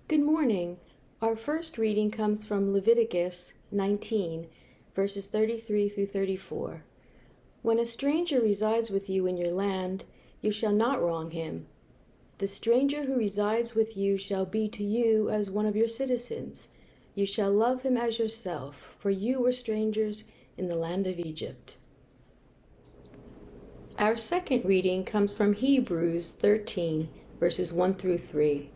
Good morning. Our first reading comes from Leviticus 19, verses 33 through 34. When a stranger resides with you in your land, you shall not wrong him. The stranger who resides with you shall be to you as one of your citizens. You shall love him as yourself, for you were strangers in the land of Egypt. Our second reading comes from Hebrews 13, verses 1 through 3.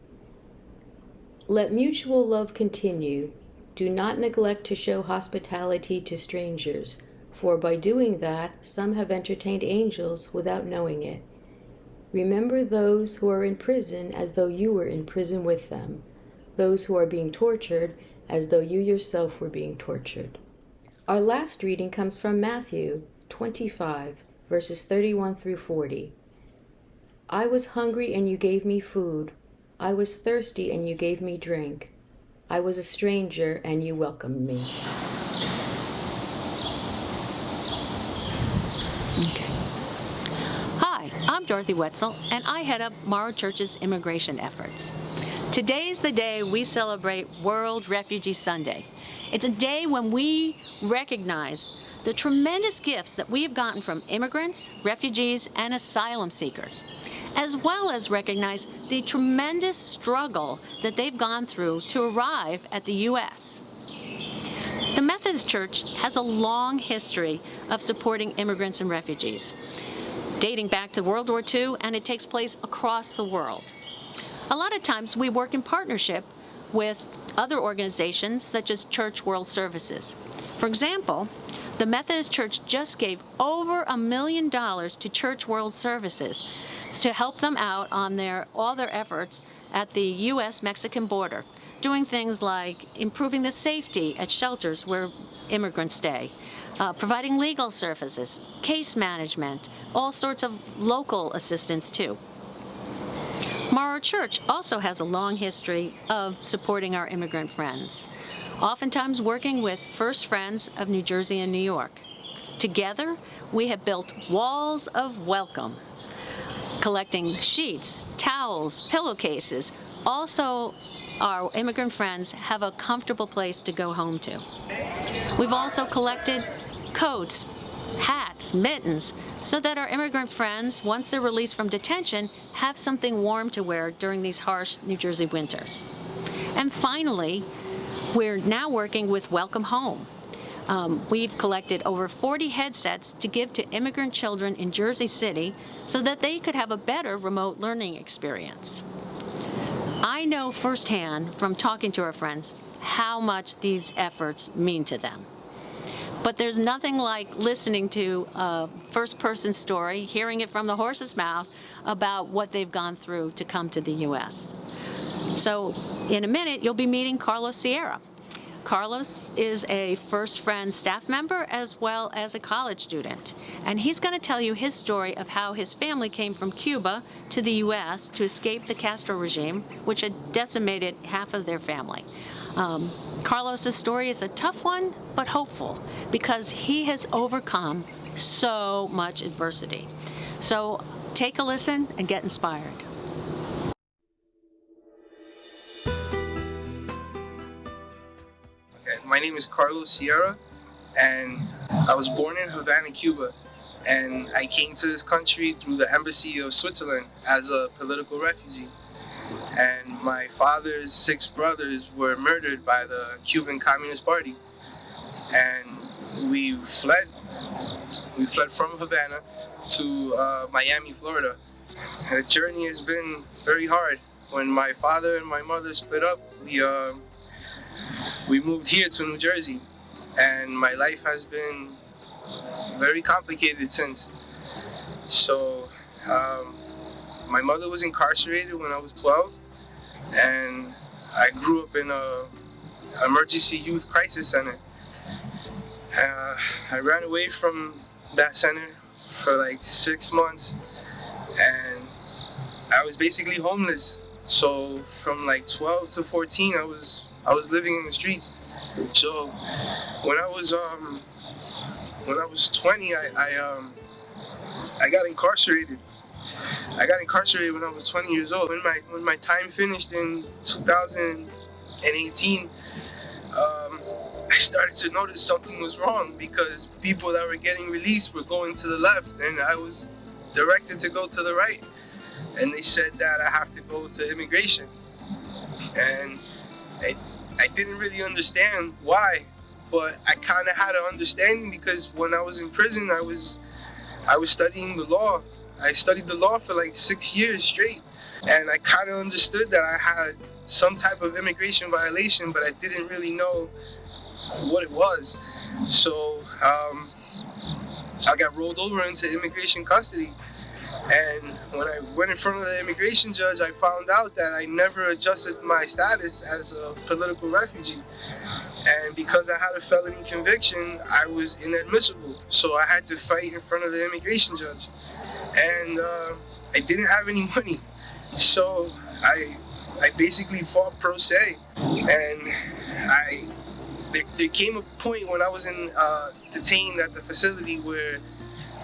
Let mutual love continue. Do not neglect to show hospitality to strangers, for by doing that, some have entertained angels without knowing it. Remember those who are in prison as though you were in prison with them, those who are being tortured as though you yourself were being tortured. Our last reading comes from Matthew 25, verses 31 through 40. I was hungry and you gave me food. I was thirsty and you gave me drink. I was a stranger and you welcomed me. Okay. Hi, I'm Dorothy Wetzel, and I head up Morrow Church's immigration efforts. Today's the day we celebrate World Refugee Sunday. It's a day when we recognize the tremendous gifts that we have gotten from immigrants, refugees, and asylum seekers, as well as recognize the tremendous struggle that they've gone through to arrive at the U.S. The Methodist Church has a long history of supporting immigrants and refugees, dating back to World War II, and it takes place across the world. A lot of times we work in partnership with other organizations such as Church World Services. For example, the Methodist Church just gave over $1 million to Church World Services to help them out on all their efforts at the U.S.-Mexican border, doing things like improving the safety at shelters where immigrants stay, providing legal services, case management, all sorts of local assistance too. Morrow Church also has a long history of supporting our immigrant friends, oftentimes working with First Friends of New Jersey and New York. Together, we have built walls of welcome, collecting sheets, towels, pillowcases. Also, our immigrant friends have a comfortable place to go home to. We've also collected coats, hats, mittens, so that our immigrant friends, once they're released from detention, have something warm to wear during these harsh New Jersey winters. And finally, we're now working with Welcome Home. We've collected over 40 headsets to give to immigrant children in Jersey City so that they could have a better remote learning experience. I know firsthand from talking to our friends how much these efforts mean to them. But there's nothing like listening to a first-person story, hearing it from the horse's mouth about what they've gone through to come to the U.S. So in a minute, you'll be meeting Carlos Sierra. Carlos is a First Friends staff member as well as a college student. And he's going to tell you his story of how his family came from Cuba to the U.S. to escape the Castro regime, which had decimated half of their family. Carlos's story is a tough one, but hopeful, because he has overcome so much adversity. So take a listen and get inspired. My name is Carlos Sierra, and I was born in Havana, Cuba, and I came to this country through the Embassy of Switzerland as a political refugee. And my father's 6 brothers were murdered by the Cuban Communist Party, and we fled from Havana to Miami, Florida. And the journey has been very hard. When my father and my mother split up, we moved here to New Jersey, and my life has been very complicated since. So my mother was incarcerated when I was 12, and I grew up in a emergency youth crisis center. I ran away from that center for like 6 months, and I was basically homeless. So from like 12 to 14, I was living in the streets. So when I was 20, I got incarcerated. incarcerated when I was 20 years old. When my time finished in 2018, I started to notice something was wrong because people that were getting released were going to the left and I was directed to go to the right. And they said that I have to go to immigration. And I didn't really understand why, but I kind of had an understanding because when I was in prison, I was studying the law. I studied the law for like 6 years straight. And I kind of understood that I had some type of immigration violation, but I didn't really know what it was. So I got rolled over into immigration custody. And when I went in front of the immigration judge, I found out that I never adjusted my status as a political refugee. And because I had a felony conviction, I was inadmissible. So I had to fight in front of the immigration judge. And I didn't have any money. So I basically fought pro se. And there came a point when I was detained at the facility where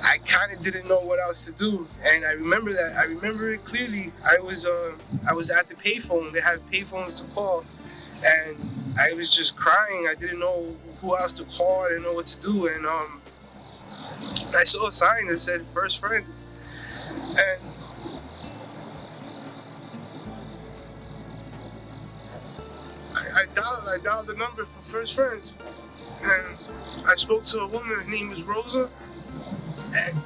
I kind of didn't know what else to do, and I remember it clearly. I was at the payphone. They had payphones to call, and I was just crying. I didn't know who else to call. I didn't know what to do, and I saw a sign that said "First Friends," and I dialed the number for First Friends, and I spoke to a woman. Her name was Rosa. And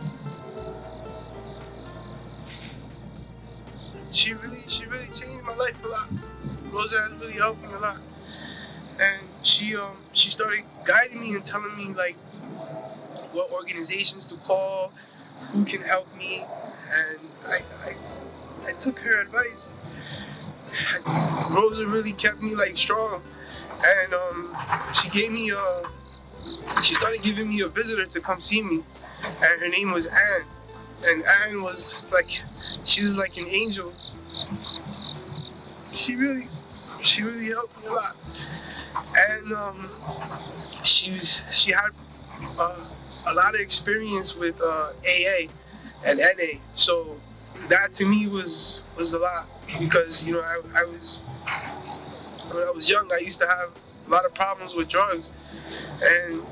she really changed my life a lot. Rosa has really helped me a lot. And she started guiding me and telling me like what organizations to call, who can help me, and I took her advice. Rosa really kept me like strong, and she started giving me a visitor to come see me. And her name was Anne, and Anne was like, she was like an angel. She really helped me a lot, and she had a lot of experience with AA and NA, so that to me was a lot because when I was young, I used to have a lot of problems with drugs, and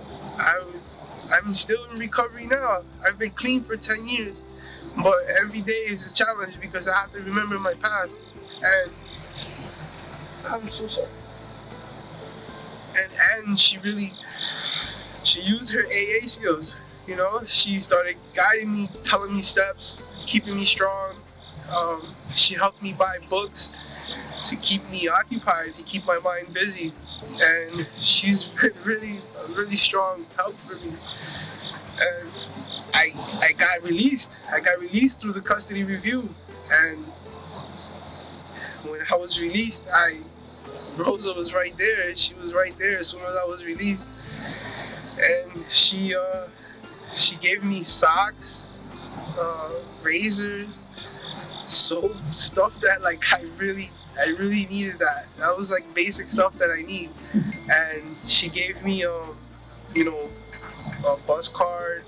I'm still in recovery now. I've been clean for 10 years, but every day is a challenge because I have to remember my past. And I'm so sorry. And she used her AA skills. She started guiding me, telling me steps, keeping me strong. She helped me buy books to keep me occupied, to keep my mind busy. And she's been a really strong help for me. And I got released. I got released through the custody review. And when I was released, Rosa was right there. She was right there as soon as I was released. And she gave me socks, razors, soap, stuff that like I really needed that. That was like basic stuff that I need. And she gave me a bus card,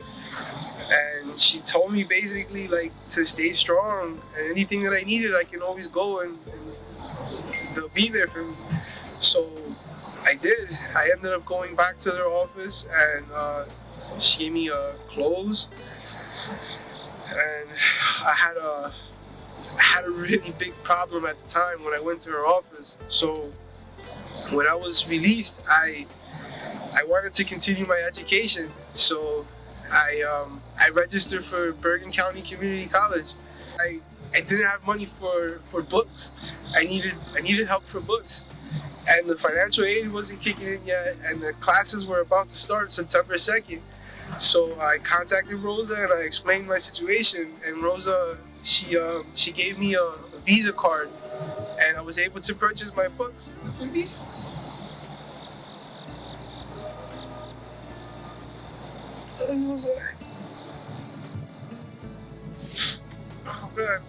and she told me basically like to stay strong, and anything that I needed I can always go and they'll be there for me. So I did. I ended up going back to their office, and she gave me clothes, and I had a really big problem at the time when I went to her office. So when I was released, I wanted to continue my education. So I registered for Bergen County Community College. I didn't have money for books. I needed help for books. And the financial aid wasn't kicking in yet, and the classes were about to start September 2nd. So I contacted Rosa and I explained my situation, and Rosa, she gave me a Visa card, and I was able to purchase my books with the Visa. Oh man,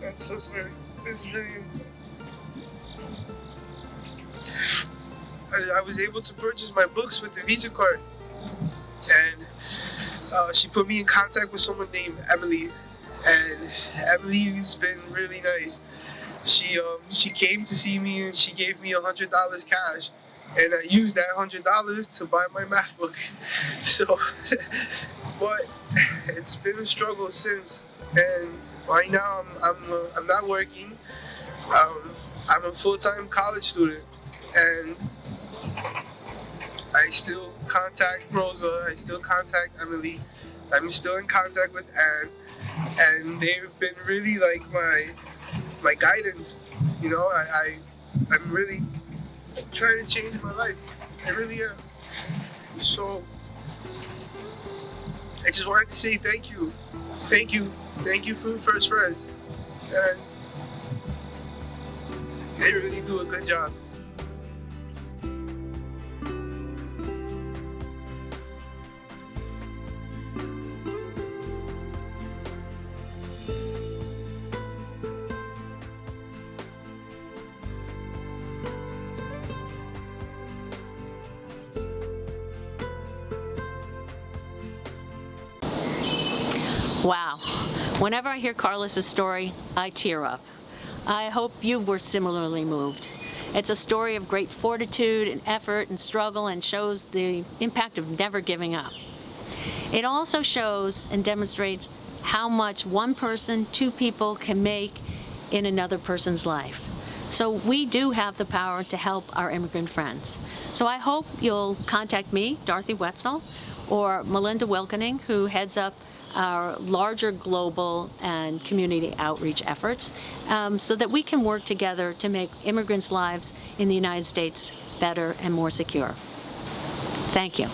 I'm so sorry. This is really I was able to purchase my books with the Visa card, and she put me in contact with someone named Emily, and Emily's been really nice. She came to see me and she gave me $100 cash, and I used that $100 to buy my math book. So, but it's been a struggle since, and right now I'm not working. I'm a full-time college student, and I still contact Rosa. I still contact Emily. I'm still in contact with Anne, and they've been really like my guidance. You know, I'm really trying to change my life. I really am. So I just wanted to say thank you, thank you, thank you for First Friends, and they really do a good job. Wow. Whenever I hear Carlos's story, I tear up. I hope you were similarly moved. It's a story of great fortitude and effort and struggle, and shows the impact of never giving up. It also shows and demonstrates how much one person, two people can make in another person's life. So we do have the power to help our immigrant friends. So I hope you'll contact me, Dorothy Wetzel, or Melinda Wilkening, who heads up our larger global and community outreach efforts, so that we can work together to make immigrants' lives in the United States better and more secure. Thank you.